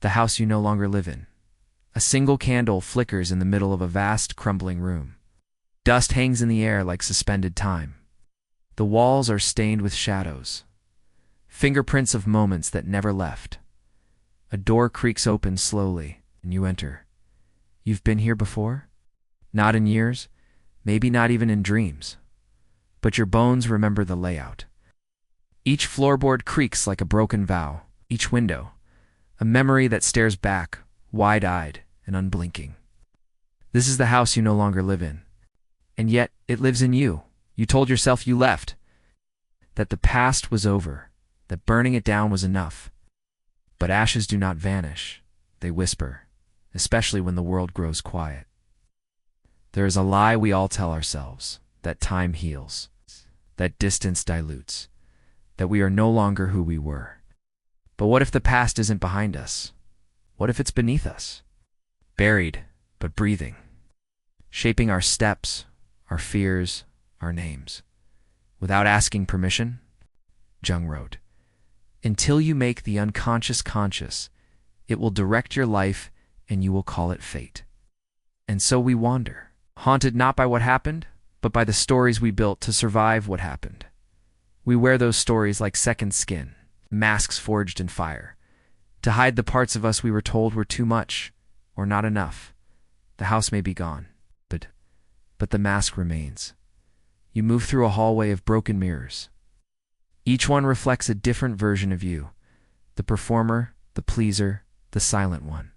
the house you no longer live in. A single candle flickers in the middle of a vast, crumbling room. Dust hangs in the air like suspended time. The walls are stained with shadows, fingerprints of moments that never left. A door creaks open slowly, and you enter. You've been here before? Not in years, maybe not even in dreams. But your bones remember the layout. Each floorboard creaks like a broken vow, each window, a memory that stares back, wide-eyed and unblinking. This is the house you no longer live in. And yet, it lives in you. You told yourself you left, that the past was over, that burning it down was enough. But ashes do not vanish. They whisper, especially when the world grows quiet. There is a lie we all tell ourselves, that time heals, that distance dilutes, that we are no longer who we were. But what if the past isn't behind us? What if it's beneath us? Buried, but breathing, shaping our steps, our fears, our names. Without asking permission, Jung wrote, "Until you make the unconscious conscious, it will direct your life and you will call it fate." And so we wander, haunted not by what happened, but by the stories we built to survive what happened. We wear those stories like second skin, masks forged in fire, to hide the parts of us we were told were too much or not enough. The house may be gone, but the mask remains. You move through a hallway of broken mirrors. Each one reflects a different version of you, the performer, the pleaser, the silent one,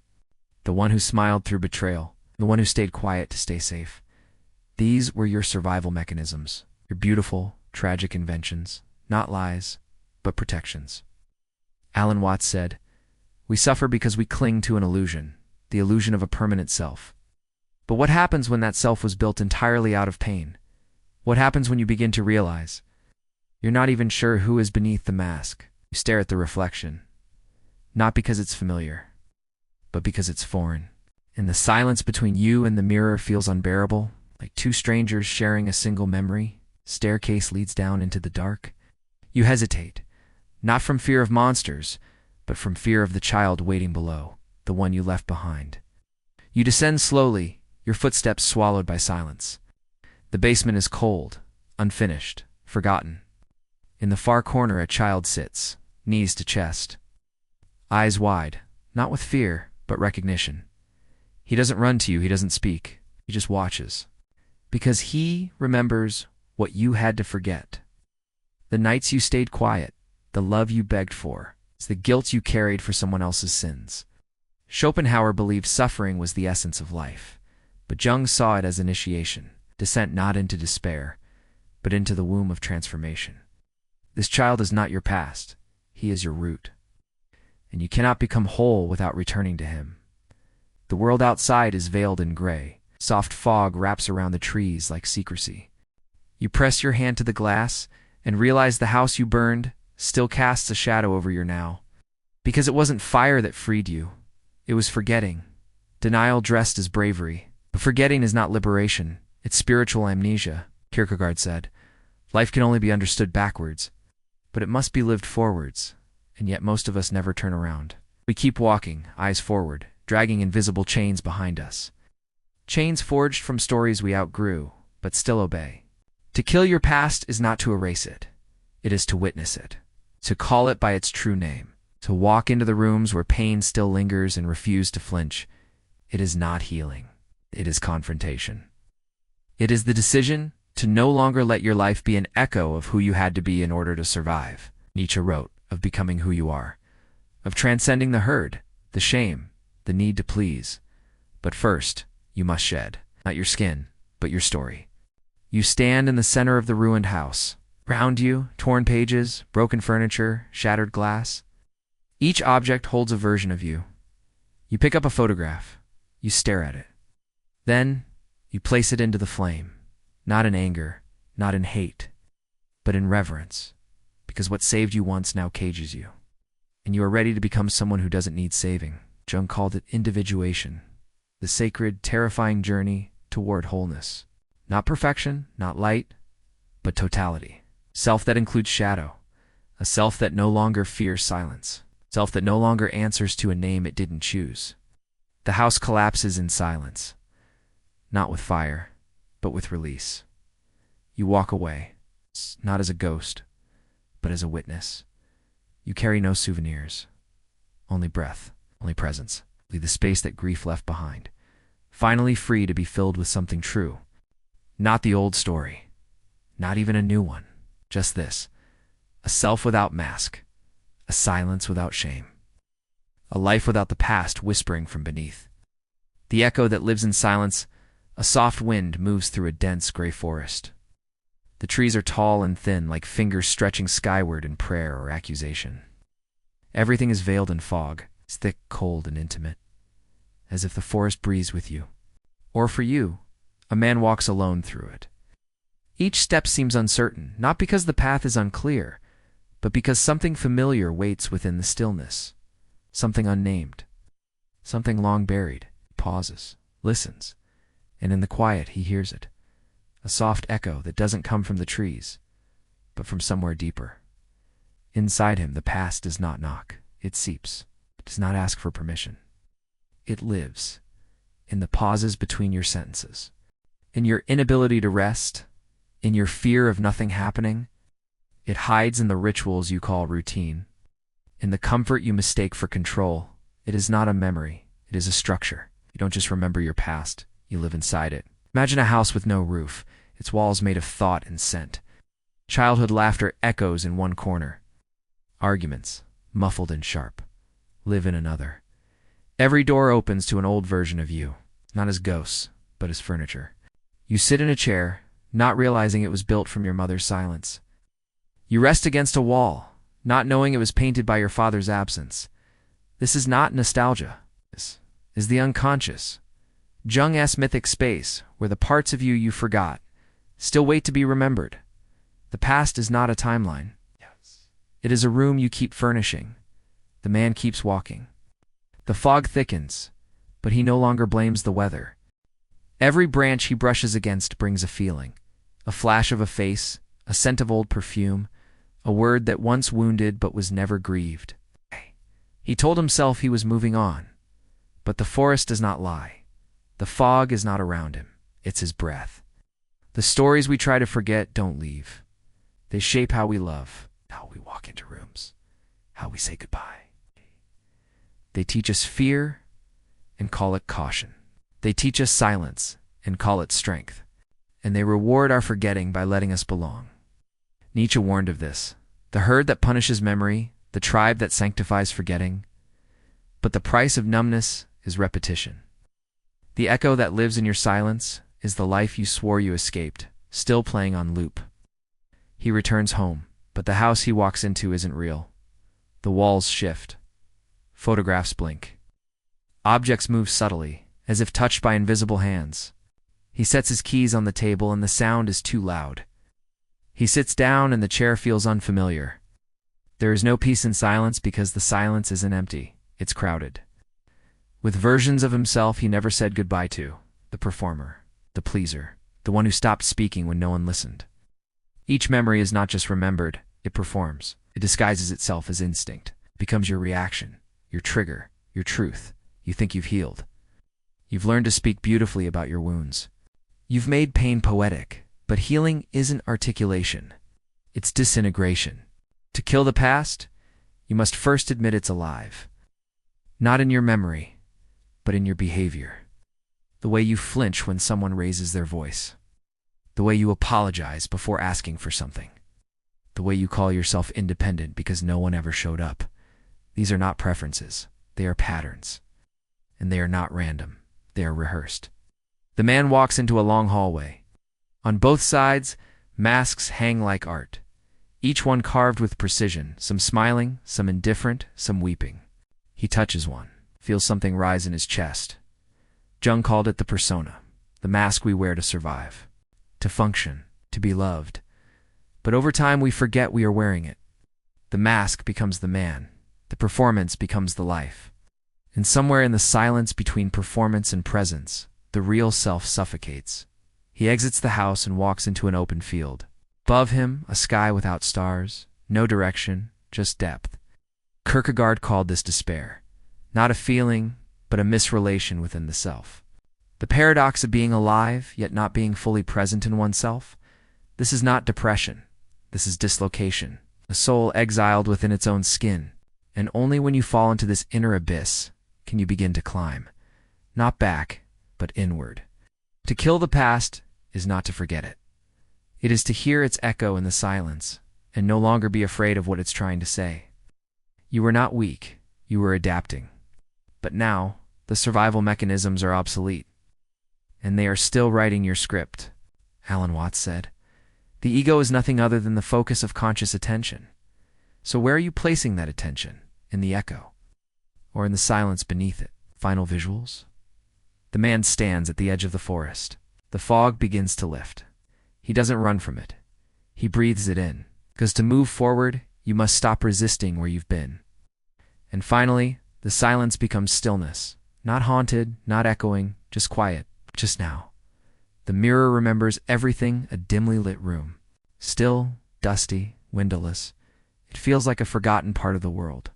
the one who smiled through betrayal, the one who stayed quiet to stay safe. These were your survival mechanisms, your beautiful, tragic inventions, not lies, but protections. Alan Watts said, "We suffer because we cling to an illusion, the illusion of a permanent self." But what happens when that self was built entirely out of pain? What happens when you begin to realize you're not even sure who is beneath the mask? You stare at the reflection, not because it's familiar, but because it's foreign. And the silence between you and the mirror feels unbearable, like two strangers sharing a single memory. Staircase leads down into the dark. You hesitate, not from fear of monsters, but from fear of the child waiting below, the one you left behind. You descend slowly, your footsteps swallowed by silence. The basement is cold, unfinished, forgotten. In the far corner a child sits, knees to chest, eyes wide, not with fear, but recognition. He doesn't run to you, he doesn't speak, he just watches. Because he remembers what you had to forget. The nights you stayed quiet, the love you begged for, it's the guilt you carried for someone else's sins. Schopenhauer believed suffering was the essence of life, but Jung saw it as initiation, descent not into despair, but into the womb of transformation. This child is not your past, he is your root. And you cannot become whole without returning to him. The world outside is veiled in gray. Soft fog wraps around the trees like secrecy. You press your hand to the glass and realize the house you burned still casts a shadow over your now. Because it wasn't fire that freed you, it was forgetting. Denial dressed as bravery. But forgetting is not liberation, it's spiritual amnesia, Kierkegaard said. Life can only be understood backwards, but it must be lived forwards, and yet most of us never turn around. We keep walking, eyes forward, dragging invisible chains behind us. Chains forged from stories we outgrew, but still obey. To kill your past is not to erase it. It is to witness it, to call it by its true name, to walk into the rooms where pain still lingers and refuse to flinch. It is not healing. It is confrontation. It is the decision to no longer let your life be an echo of who you had to be in order to survive. Nietzsche wrote of becoming who you are, of transcending the herd, the shame, the need to please. But first, you must shed, not your skin, but your story. You stand in the center of the ruined house. Around you, torn pages, broken furniture, shattered glass. Each object holds a version of you. You pick up a photograph. You stare at it. Then, you place it into the flame, not in anger, not in hate, but in reverence, because what saved you once now cages you. And you are ready to become someone who doesn't need saving. Jung called it individuation, the sacred, terrifying journey toward wholeness. Not perfection, not light, but totality. Self that includes shadow, a self that no longer fears silence. self that no longer answers to a name it didn't choose. The house collapses in silence, not with fire, but with release. You walk away, not as a ghost, but as a witness. You carry no souvenirs, only breath, only presence, only the space that grief left behind. Finally free to be filled with something true. Not the old story, not even a new one, just this. A self without mask, a silence without shame. A life without the past whispering from beneath. The echo that lives in silence, a soft wind moves through a dense gray forest. The trees are tall and thin, like fingers stretching skyward in prayer or accusation. Everything is veiled in fog, it's thick, cold, and intimate, as if the forest breathes with you. Or for you, a man walks alone through it. Each step seems uncertain, not because the path is unclear, but because something familiar waits within the stillness. Something unnamed, something long buried. He pauses, listens, and in the quiet he hears it. A soft echo that doesn't come from the trees, but from somewhere deeper. Inside him, the past does not knock. It seeps. It does not ask for permission. It lives in the pauses between your sentences, in your inability to rest, in your fear of nothing happening. It hides in the rituals you call routine, in the comfort you mistake for control. It is not a memory. It is a structure. You don't just remember your past. You live inside it. Imagine a house with no roof, its walls made of thought and scent. Childhood laughter echoes in one corner. Arguments, muffled and sharp, live in another. Every door opens to an old version of you, not as ghosts, but as furniture. You sit in a chair, not realizing it was built from your mother's silence. You rest against a wall, not knowing it was painted by your father's absence. This is not nostalgia. This is the unconscious. Jung's mythic space, where the parts of you forgot still wait to be remembered. The past is not a timeline. It is a room you keep furnishing. The man keeps walking. The fog thickens, but he no longer blames the weather. Every branch he brushes against brings a feeling, a flash of a face, a scent of old perfume, a word that once wounded but was never grieved. He told himself he was moving on, but the forest does not lie. The fog is not around him. It's his breath. The stories we try to forget don't leave. They shape how we love, how we walk into rooms, how we say goodbye. They teach us fear and call it caution. They teach us silence and call it strength. And they reward our forgetting by letting us belong. Nietzsche warned of this. The herd that punishes memory, the tribe that sanctifies forgetting. But the price of numbness is repetition. The echo that lives in your silence is the life you swore you escaped, still playing on loop. He returns home, but the house he walks into isn't real. The walls shift. Photographs blink. Objects move subtly, as if touched by invisible hands. He sets his keys on the table and the sound is too loud. He sits down and the chair feels unfamiliar. There is no peace in silence because the silence isn't empty, it's crowded. With versions of himself he never said goodbye to, the performer, the pleaser, the one who stopped speaking when no one listened. Each memory is not just remembered, it performs. It disguises itself as instinct. It becomes your reaction, your trigger, your truth. You think you've healed. You've learned to speak beautifully about your wounds. You've made pain poetic, but healing isn't articulation. It's disintegration. To kill the past, you must first admit it's alive. Not in your memory, but in your behavior. The way you flinch when someone raises their voice. The way you apologize before asking for something. The way you call yourself independent because no one ever showed up. These are not preferences. They are patterns. And they are not random. They are rehearsed. The man walks into a long hallway. On both sides, masks hang like art. Each one carved with precision, some smiling, some indifferent, some weeping. He touches one, feels something rise in his chest. Jung called it the persona, the mask we wear to survive, to function, to be loved. But over time we forget we are wearing it. The mask becomes the man. The performance becomes the life. And somewhere in the silence between performance and presence, the real self suffocates. He exits the house and walks into an open field. Above him, a sky without stars, no direction, just depth. Kierkegaard called this despair, not a feeling, but a misrelation within the self. The paradox of being alive, yet not being fully present in oneself. This is not depression. This is dislocation, a soul exiled within its own skin. And only when you fall into this inner abyss can you begin to climb, not back, but inward. To kill the past is not to forget it. It is to hear its echo in the silence and no longer be afraid of what it's trying to say. You were not weak, you were adapting. But now, the survival mechanisms are obsolete, and they are still writing your script, Alan Watts said. The ego is nothing other than the focus of conscious attention. So where are you placing that attention? In the echo? Or in the silence beneath it? Final visuals? The man stands at the edge of the forest. The fog begins to lift. He doesn't run from it. He breathes it in. Because to move forward, you must stop resisting where you've been. And finally, the silence becomes stillness. Not haunted, not echoing, just quiet, just now. The mirror remembers everything, a dimly lit room. Still, dusty, windowless. It feels like a forgotten part of the world.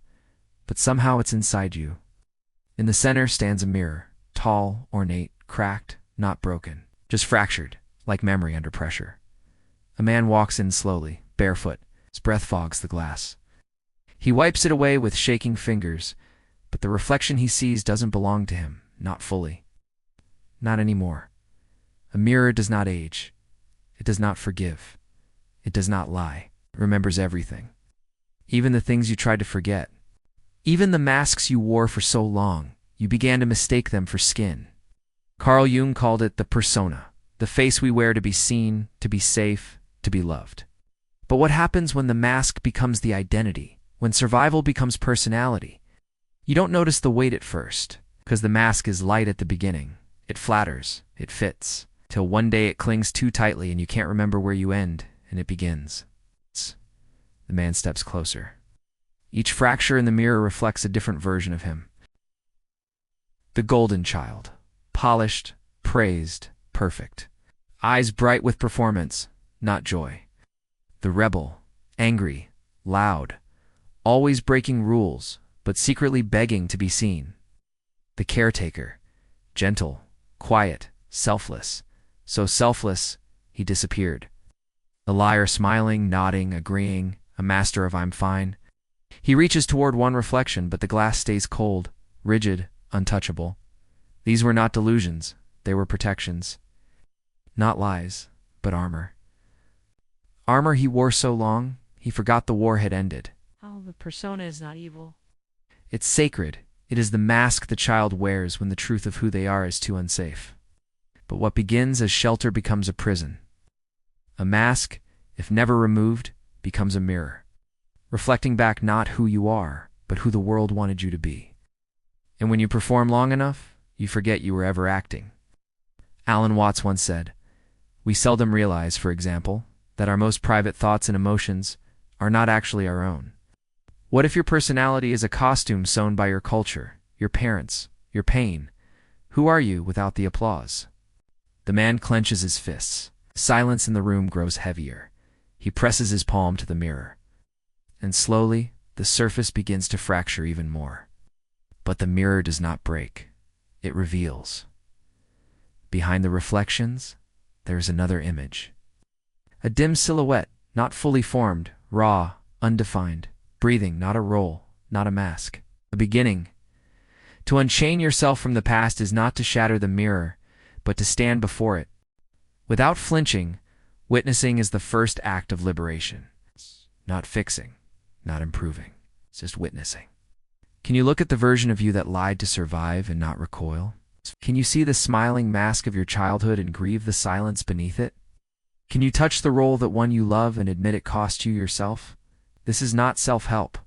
But somehow it's inside you. In the center stands a mirror, tall, ornate, cracked, not broken, just fractured, like memory under pressure. A man walks in slowly, barefoot. His breath fogs the glass. He wipes it away with shaking fingers, but the reflection he sees doesn't belong to him, not fully. Not anymore. A mirror does not age. It does not forgive. It does not lie. It remembers everything. Even the things you tried to forget. Even the masks you wore for so long, you began to mistake them for skin. Carl Jung called it the persona, the face we wear to be seen, to be safe, to be loved. But what happens when the mask becomes the identity, when survival becomes personality? You don't notice the weight at first, because the mask is light at the beginning. It flatters, it fits, till one day it clings too tightly and you can't remember where you end, and it begins. The man steps closer. Each fracture in the mirror reflects a different version of him. The golden child, polished, praised, perfect. Eyes bright with performance, not joy. The rebel, angry, loud, always breaking rules, but secretly begging to be seen. The caretaker, gentle, quiet, selfless. So selfless, he disappeared. The liar smiling, nodding, agreeing, a master of I'm fine. He reaches toward one reflection, but the glass stays cold, rigid, untouchable. These were not delusions, they were protections. Not lies, but armor. Armor he wore so long, he forgot the war had ended. Oh, the persona is not evil. It's sacred. It is the mask the child wears when the truth of who they are is too unsafe. But what begins as shelter becomes a prison. A mask, if never removed, becomes a mirror, reflecting back not who you are, but who the world wanted you to be. And when you perform long enough, you forget you were ever acting. Alan Watts once said, "We seldom realize, for example, that our most private thoughts and emotions are not actually our own." What if your personality is a costume sewn by your culture, your parents, your pain? Who are you without the applause? The man clenches his fists. Silence in the room grows heavier. He presses his palm to the mirror. And slowly, the surface begins to fracture even more. But the mirror does not break. It reveals. Behind the reflections, there is another image. A dim silhouette, not fully formed, raw, undefined, breathing, not a role, not a mask. A beginning. To unchain yourself from the past is not to shatter the mirror, but to stand before it. Without flinching, witnessing is the first act of liberation. Not fixing, not improving, it's just witnessing. Can you look at the version of you that lied to survive and not recoil? Can you see the smiling mask of your childhood and grieve the silence beneath it? Can you touch the role that one you love and admit it cost you yourself? This is not self-help.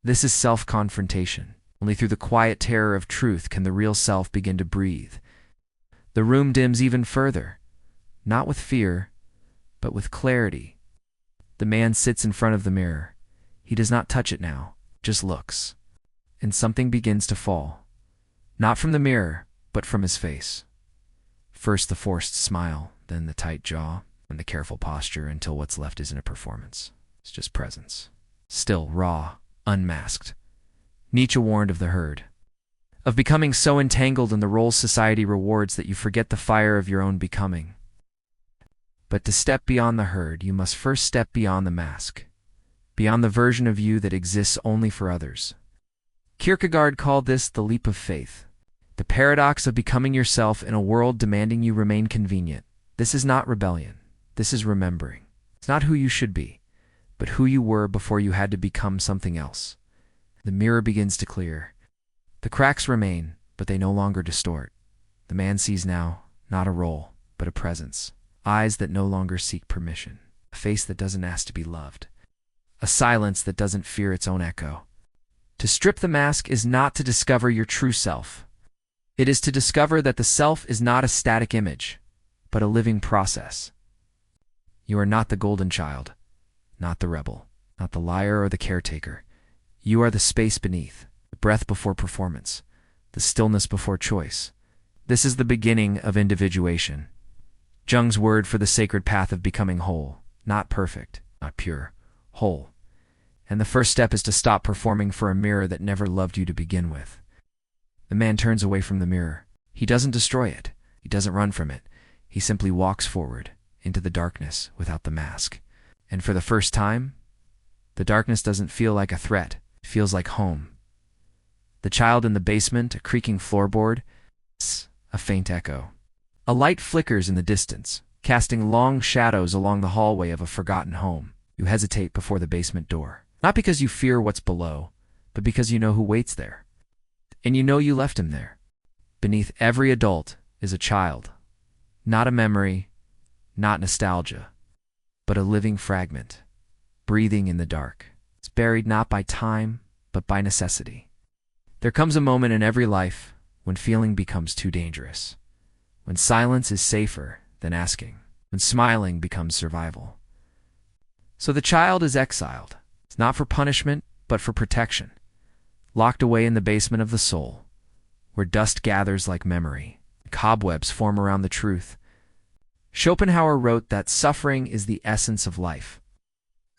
This is self-confrontation. Only through the quiet terror of truth can the real self begin to breathe. The room dims even further, not with fear, but with clarity. The man sits in front of the mirror. He does not touch it now, just looks. And something begins to fall. Not from the mirror, but from his face. First the forced smile, then the tight jaw, and the careful posture until what's left isn't a performance. It's just presence. Still, raw, unmasked, Nietzsche warned of the herd, of becoming so entangled in the roles society rewards that you forget the fire of your own becoming. But to step beyond the herd, you must first step beyond the mask, beyond the version of you that exists only for others. Kierkegaard called this the leap of faith, the paradox of becoming yourself in a world demanding you remain convenient. This is not rebellion. This is remembering. It's not who you should be, but who you were before you had to become something else. The mirror begins to clear. The cracks remain, but they no longer distort. The man sees now, not a role, but a presence. Eyes that no longer seek permission. A face that doesn't ask to be loved. A silence that doesn't fear its own echo. To strip the mask is not to discover your true self. It is to discover that the self is not a static image, but a living process. You are not the golden child, not the rebel, not the liar or the caretaker. You are the space beneath, the breath before performance, the stillness before choice. This is the beginning of individuation. Jung's word for the sacred path of becoming whole, not perfect, not pure, whole. And the first step is to stop performing for a mirror that never loved you to begin with. The man turns away from the mirror. He doesn't destroy it. He doesn't run from it. He simply walks forward into the darkness without the mask. And for the first time, the darkness doesn't feel like a threat. It feels like home. The child in the basement, a creaking floorboard, a faint echo. A light flickers in the distance, casting long shadows along the hallway of a forgotten home. You hesitate before the basement door. Not because you fear what's below, but because you know who waits there. And you know you left him there. Beneath every adult is a child. Not a memory, not nostalgia, but a living fragment, breathing in the dark. It's buried not by time, but by necessity. There comes a moment in every life when feeling becomes too dangerous, when silence is safer than asking, when smiling becomes survival. So the child is exiled. It's not for punishment, but for protection, locked away in the basement of the soul, where dust gathers like memory, cobwebs form around the truth. Schopenhauer wrote that suffering is the essence of life.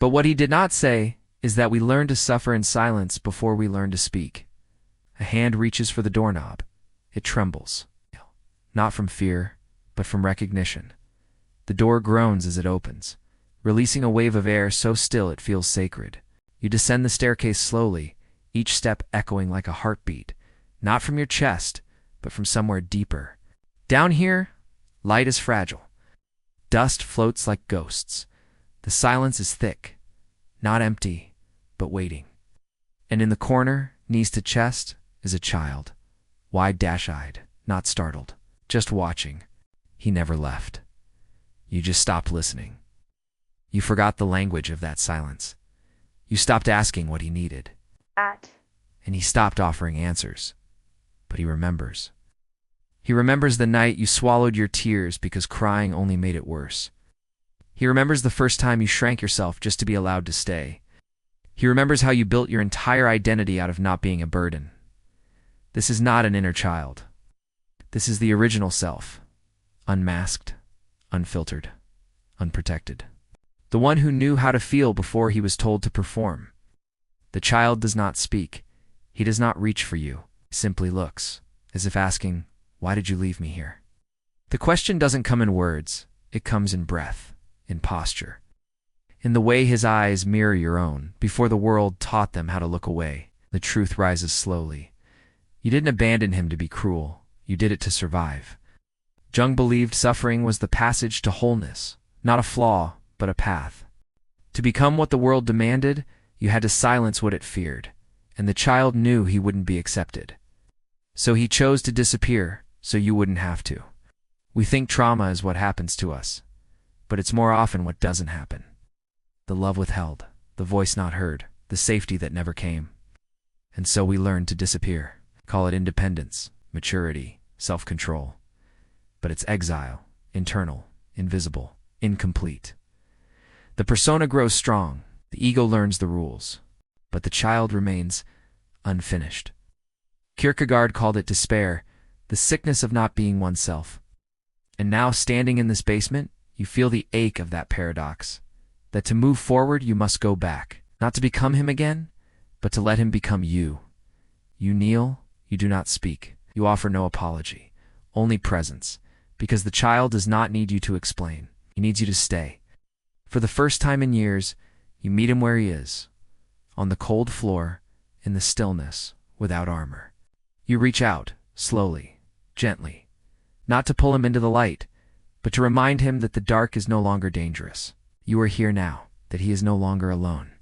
But what he did not say is that we learn to suffer in silence before we learn to speak. A hand reaches for the doorknob. It trembles, not from fear, but from recognition. The door groans as it opens, releasing a wave of air so still it feels sacred. You descend the staircase slowly, each step echoing like a heartbeat, not from your chest, but from somewhere deeper. Down here, light is fragile. Dust floats like ghosts. The silence is thick, not empty, but waiting. And in the corner, knees to chest, is a child, wide dash-eyed, not startled, just watching. He never left. You just stopped listening. You forgot the language of that silence. You stopped asking what he needed. And he stopped offering answers. But he remembers. He remembers the night you swallowed your tears because crying only made it worse. He remembers the first time you shrank yourself just to be allowed to stay. He remembers how you built your entire identity out of not being a burden. This is not an inner child. This is the original self, unmasked, unfiltered, unprotected. The one who knew how to feel before he was told to perform. The child does not speak. He does not reach for you. He simply looks, as if asking, "Why did you leave me here?" The question doesn't come in words. It comes in breath, in posture, in the way his eyes mirror your own. Before the world taught them how to look away, the truth rises slowly. You didn't abandon him to be cruel. You did it to survive. Jung believed suffering was the passage to wholeness, not a flaw, but a path. To become what the world demanded, you had to silence what it feared, and the child knew he wouldn't be accepted. So he chose to disappear, so you wouldn't have to. We think trauma is what happens to us, but it's more often what doesn't happen. The love withheld, the voice not heard, the safety that never came. And so we learn to disappear. Call it independence, maturity, self-control. But it's exile, internal, invisible, incomplete. The persona grows strong, the ego learns the rules, but the child remains unfinished. Kierkegaard called it despair, the sickness of not being oneself. And now, standing in this basement, you feel the ache of that paradox, that to move forward you must go back, not to become him again, but to let him become you. You kneel, you do not speak, you offer no apology, only presence, because the child does not need you to explain. He needs you to stay. For the first time in years, you meet him where he is, on the cold floor, in the stillness, without armor. You reach out, slowly, gently, not to pull him into the light, but to remind him that the dark is no longer dangerous. You are here now, that he is no longer alone.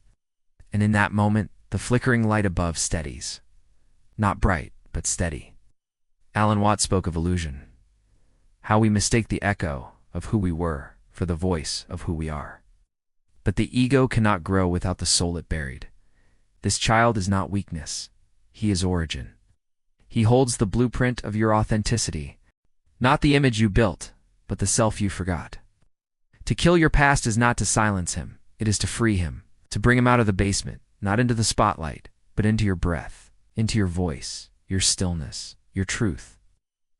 And in that moment, the flickering light above steadies. Not bright, but steady. Alan Watts spoke of illusion. How we mistake the echo of who we were for the voice of who we are. But the ego cannot grow without the soul it buried. This child is not weakness. He is origin. He holds the blueprint of your authenticity, not the image you built, but the self you forgot. To kill your past is not to silence him. It is to free him, to bring him out of the basement, not into the spotlight, but into your breath, into your voice, your stillness, your truth.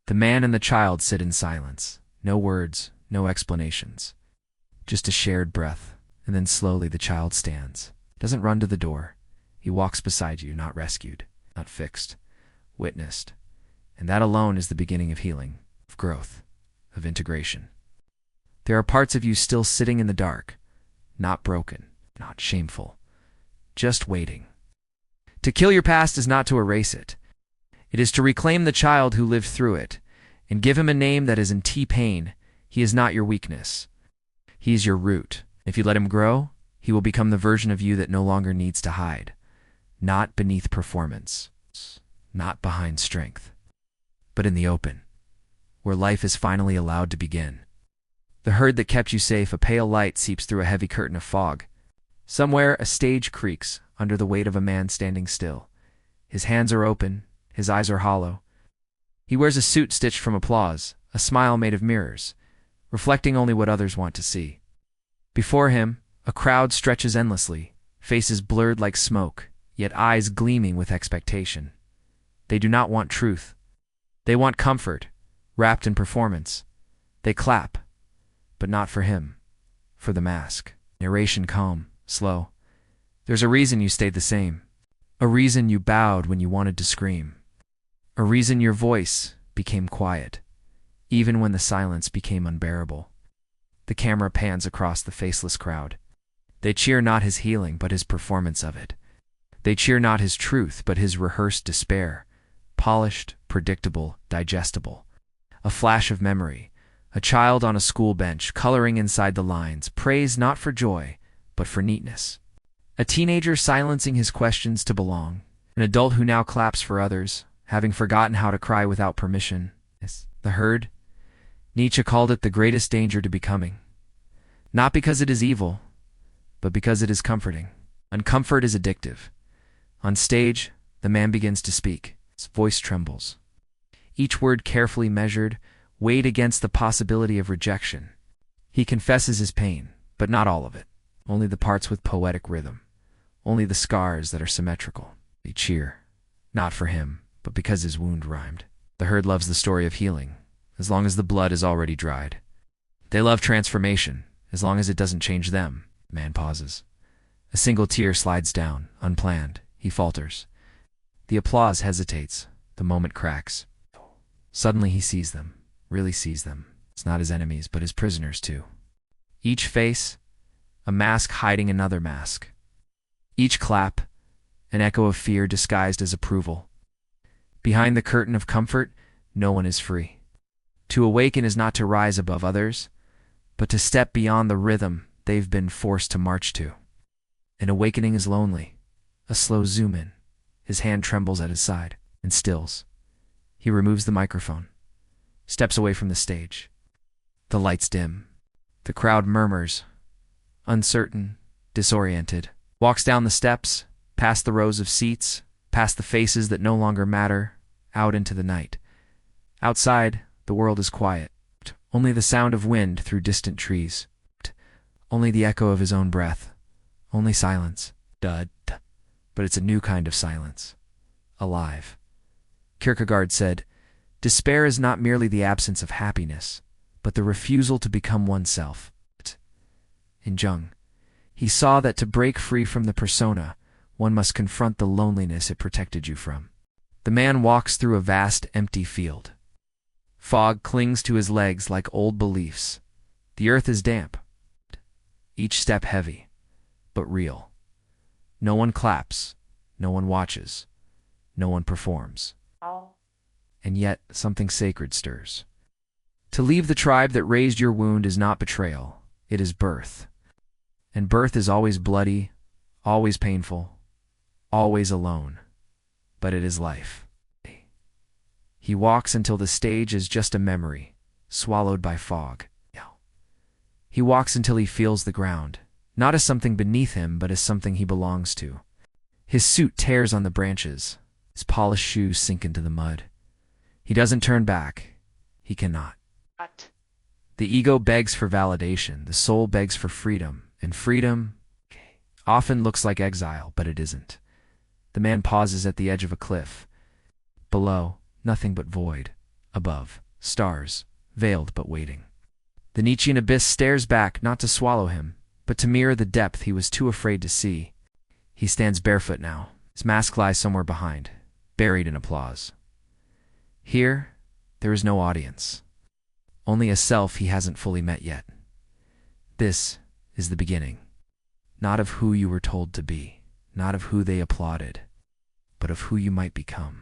The man and the child sit in silence. No words, no explanations. Just a shared breath, and then slowly the child stands. Doesn't run to the door. He walks beside you, not rescued, not fixed, witnessed. And that alone is the beginning of healing, of growth, of integration. There are parts of you still sitting in the dark, not broken, not shameful, just waiting. To kill your past is not to erase it. It is to reclaim the child who lived through it, and give him a name that is in T-pain. He is not your weakness. He is your root. If you let him grow, he will become the version of you that no longer needs to hide. Not beneath performance, not behind strength, but in the open, where life is finally allowed to begin. The herd that kept you safe, a pale light seeps through a heavy curtain of fog. Somewhere a stage creaks under the weight of a man standing still. His hands are open, his eyes are hollow. He wears a suit stitched from applause, a smile made of mirrors, reflecting only what others want to see. Before him, a crowd stretches endlessly, faces blurred like smoke, yet eyes gleaming with expectation. They do not want truth. They want comfort, wrapped in performance. They clap, but not for him, for the mask. Narration calm, slow. There's a reason you stayed the same. A reason you bowed when you wanted to scream. A reason your voice became quiet, even when the silence became unbearable. The camera pans across the faceless crowd. They cheer not his healing, but his performance of it. They cheer not his truth, but his rehearsed despair. Polished, predictable, digestible. A flash of memory. A child on a school bench, coloring inside the lines, praised not for joy, but for neatness. A teenager silencing his questions to belong. An adult who now claps for others, having forgotten how to cry without permission. The herd? Nietzsche called it the greatest danger to becoming. Not because it is evil, but because it is comforting. And comfort is addictive. On stage, the man begins to speak. His voice trembles. Each word carefully measured, weighed against the possibility of rejection. He confesses his pain, but not all of it. Only the parts with poetic rhythm. Only the scars that are symmetrical. They cheer, not for him, but because his wound rhymed. The herd loves the story of healing, as long as the blood is already dried. They love transformation, as long as it doesn't change them. The man pauses. A single tear slides down, unplanned. He falters. The applause hesitates. The moment cracks. Suddenly he sees them, really sees them. It's not his enemies, but his prisoners too. Each face, a mask hiding another mask. Each clap, an echo of fear disguised as approval. Behind the curtain of comfort, no one is free. To awaken is not to rise above others, but to step beyond the rhythm they've been forced to march to. An awakening is lonely. A slow zoom in. His hand trembles at his side and stills. He removes the microphone, steps away from the stage. The lights dim. The crowd murmurs, uncertain, disoriented. Walks down the steps, past the rows of seats, past the faces that no longer matter, out into the night. Outside, the world is quiet. Only the sound of wind through distant trees. Only the echo of his own breath. Only silence. Dud. But it's a new kind of silence. Alive. Kierkegaard said, "Despair is not merely the absence of happiness, but the refusal to become oneself." In Jung, he saw that to break free from the persona, one must confront the loneliness it protected you from. The man walks through a vast, empty field. Fog clings to his legs like old beliefs. The earth is damp, each step heavy, but real. No one claps, no one watches, no one performs. And yet something sacred stirs. To leave the tribe that raised your wound is not betrayal, it is birth. And birth is always bloody, always painful, always alone. But it is life. He walks until the stage is just a memory, swallowed by fog. He walks until he feels the ground, not as something beneath him, but as something he belongs to. His suit tears on the branches. His polished shoes sink into the mud. He doesn't turn back. He cannot. The ego begs for validation. The soul begs for freedom. And freedom often looks like exile, but it isn't. The man pauses at the edge of a cliff. Below, nothing but void. Above, stars, veiled but waiting. The Nietzschean abyss stares back, not to swallow him, but to mirror the depth he was too afraid to see. He stands barefoot now. His mask lies somewhere behind, buried in applause. Here, there is no audience. Only a self he hasn't fully met yet. This is the beginning. Not of who you were told to be, not of who they applauded, but of who you might become.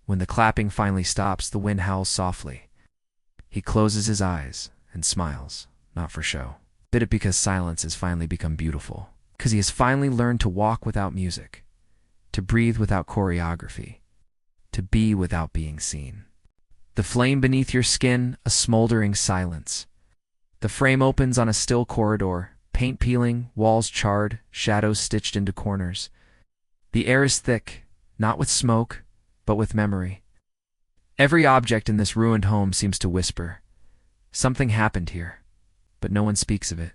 When the clapping finally stops, the wind howls softly. He closes his eyes and smiles, not for show. Did it because silence has finally become beautiful, because he has finally learned to walk without music, to breathe without choreography, to be without being seen. The flame beneath your skin, a smoldering silence. The frame opens on a still corridor, paint peeling, walls charred, shadows stitched into corners. The air is thick, not with smoke, but with memory. Every object in this ruined home seems to whisper, something happened here, but no one speaks of it.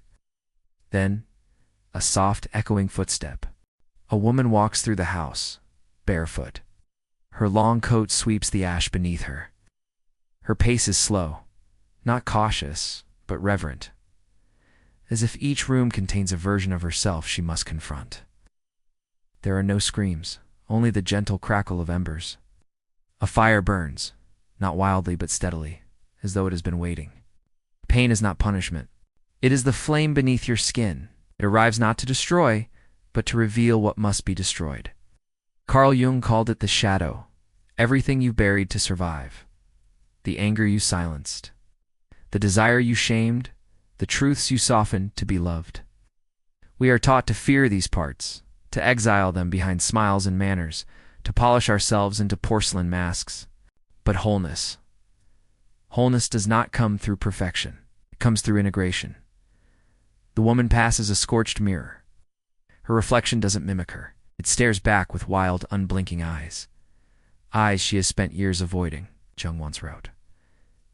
Then, a soft, echoing footstep. A woman walks through the house, barefoot. Her long coat sweeps the ash beneath her. Her pace is slow, not cautious, but reverent, as if each room contains a version of herself she must confront. There are no screams, only the gentle crackle of embers. A fire burns, not wildly but steadily, as though it has been waiting. Pain is not punishment. It is the flame beneath your skin. It arrives not to destroy, but to reveal what must be destroyed. Carl Jung called it the shadow, everything you buried to survive, the anger you silenced, the desire you shamed, the truths you softened to be loved. We are taught to fear these parts, to exile them behind smiles and manners, to polish ourselves into porcelain masks. But wholeness does not come through perfection. It comes through integration. The woman passes a scorched mirror. Her reflection doesn't mimic her. It stares back with wild, unblinking eyes. Eyes she has spent years avoiding, Jung once wrote.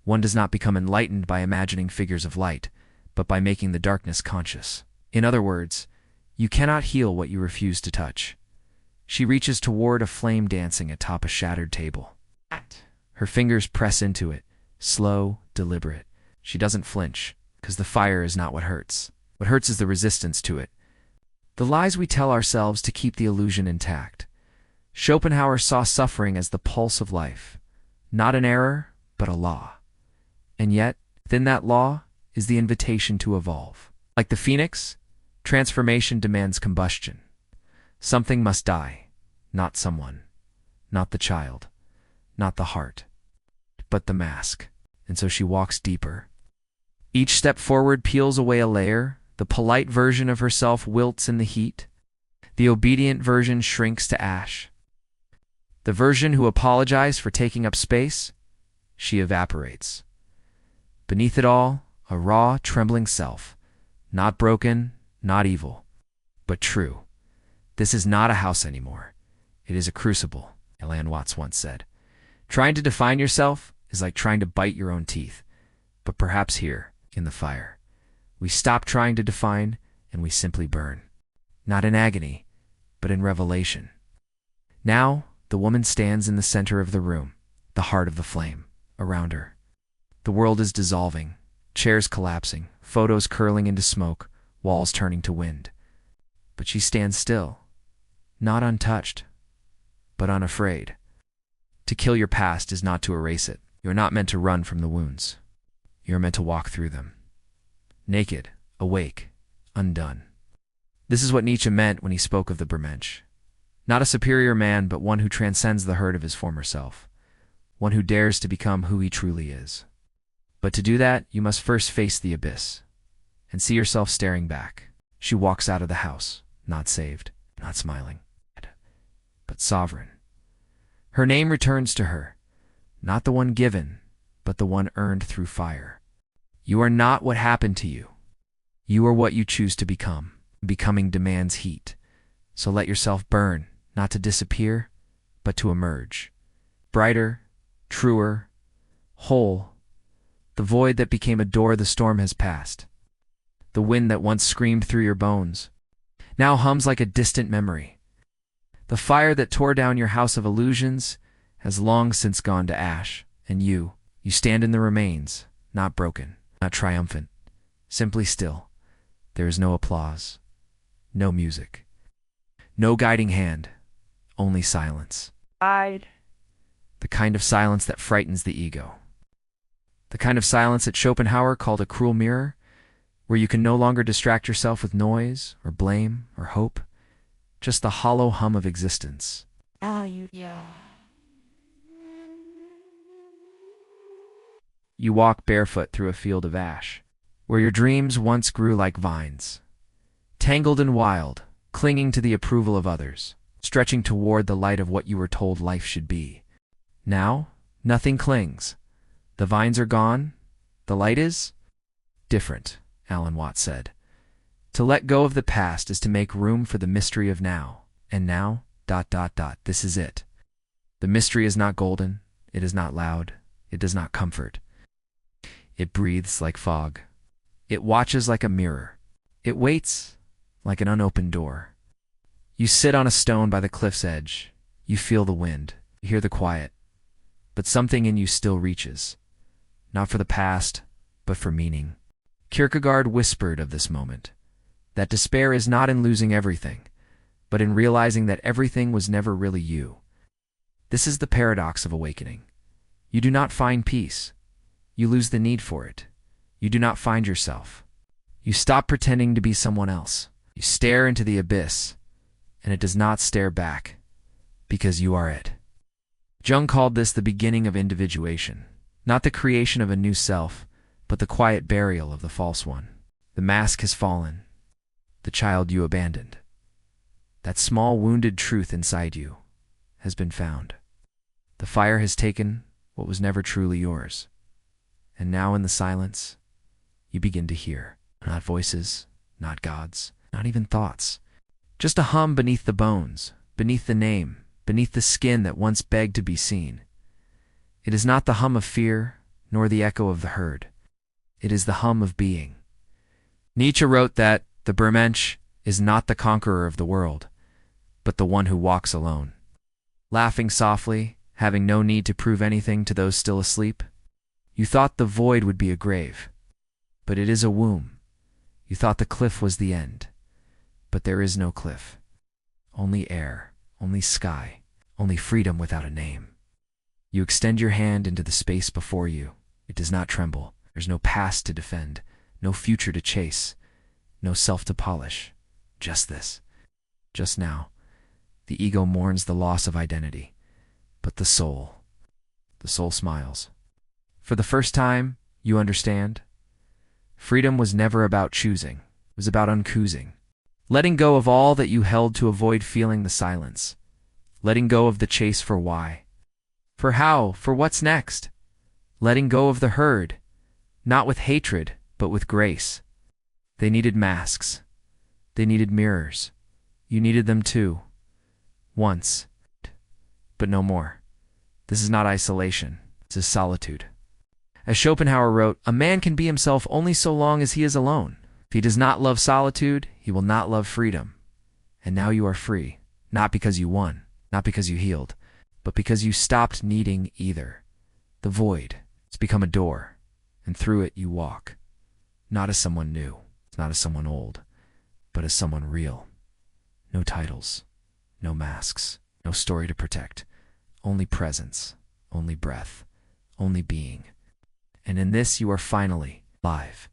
One does not become enlightened by imagining figures of light, but by making the darkness conscious. In other words, you cannot heal what you refuse to touch. She reaches toward a flame dancing atop a shattered table. Her fingers press into it, slow, deliberate. She doesn't flinch, because the fire is not what hurts. What hurts is the resistance to it. The lies we tell ourselves to keep the illusion intact. Schopenhauer saw suffering as the pulse of life, not an error, but a law. And yet, within that law is the invitation to evolve. Like the phoenix, transformation demands combustion. Something must die, not someone, not the child, not the heart, but the mask. And so she walks deeper. Each step forward peels away a layer. The polite version of herself wilts in the heat. The obedient version shrinks to ash. The version who apologized for taking up space, she evaporates. Beneath it all, a raw, trembling self, not broken, not evil, but true. This is not a house anymore. It is a crucible, Alan Watts once said. Trying to define yourself is like trying to bite your own teeth, but perhaps here, in the fire, we stop trying to define and we simply burn. Not in agony, but in revelation. Now, the woman stands in the center of the room, the heart of the flame, around her. The world is dissolving, chairs collapsing, photos curling into smoke, walls turning to wind. But she stands still, not untouched, but unafraid. To kill your past is not to erase it. You are not meant to run from the wounds. You are meant to walk through them. Naked, awake, undone. This is what Nietzsche meant when he spoke of the Bermensch. Not a superior man, but one who transcends the hurt of his former self. One who dares to become who he truly is. But to do that, you must first face the abyss and see yourself staring back. She walks out of the house, not saved, not smiling, but sovereign. Her name returns to her, not the one given, but the one earned through fire. You are not what happened to you. You are what you choose to become. Becoming demands heat. So let yourself burn, not to disappear, but to emerge. Brighter, truer, whole. The void that became a door the storm has passed. The wind that once screamed through your bones now hums like a distant memory. The fire that tore down your house of illusions has long since gone to ash, and you stand in the remains, not broken, not triumphant, simply still. There is no applause, no music, no guiding hand, only silence. Hide. The kind of silence that frightens the ego. The kind of silence that Schopenhauer called a cruel mirror, where you can no longer distract yourself with noise or blame or hope, just the hollow hum of existence. You walk barefoot through a field of ash, where your dreams once grew like vines, tangled and wild, clinging to the approval of others, stretching toward the light of what you were told life should be. Now, nothing clings. The vines are gone. The light is different, Alan Watts said. To let go of the past is to make room for the mystery of now. And now, ... this is it. The mystery is not golden. It is not loud. It does not comfort. It breathes like fog. It watches like a mirror. It waits like an unopened door. You sit on a stone by the cliff's edge. You feel the wind. You hear the quiet. But something in you still reaches. Not for the past, but for meaning. Kierkegaard whispered of this moment, that despair is not in losing everything, but in realizing that everything was never really you. This is the paradox of awakening. You do not find peace. You lose the need for it. You do not find yourself. You stop pretending to be someone else. You stare into the abyss, and it does not stare back, because you are it. Jung called this the beginning of individuation, not the creation of a new self, but the quiet burial of the false one. The mask has fallen. The child you abandoned. That small wounded truth inside you has been found. The fire has taken what was never truly yours. And now in the silence, you begin to hear. Not voices, not gods, not even thoughts. Just a hum beneath the bones, beneath the name, beneath the skin that once begged to be seen. It is not the hum of fear, nor the echo of the herd. It is the hum of being. Nietzsche wrote that the Bermensch is not the conqueror of the world, but the one who walks alone. Laughing softly, having no need to prove anything to those still asleep. You thought the void would be a grave, but it is a womb. You thought the cliff was the end, but there is no cliff. Only air, only sky, only freedom without a name. You extend your hand into the space before you. It does not tremble. There's no past to defend, no future to chase, no self to polish. Just this. Just now. The ego mourns the loss of identity, but the soul smiles. For the first time, you understand. Freedom was never about choosing. It was about unchoosing. Letting go of all that you held to avoid feeling the silence. Letting go of the chase for why. For how, for what's next. Letting go of the herd, not with hatred, but with grace. They needed masks. They needed mirrors. You needed them too. Once. But no more. This is not isolation. This is solitude. As Schopenhauer wrote, a man can be himself only so long as he is alone. If he does not love solitude, he will not love freedom. And now you are free, not because you won, not because you healed, but because you stopped needing either. The void has become a door, and through it you walk, not as someone new, not as someone old, but as someone real. No titles, no masks, No story to protect. Only presence, only breath, only being. And in this you are finally alive.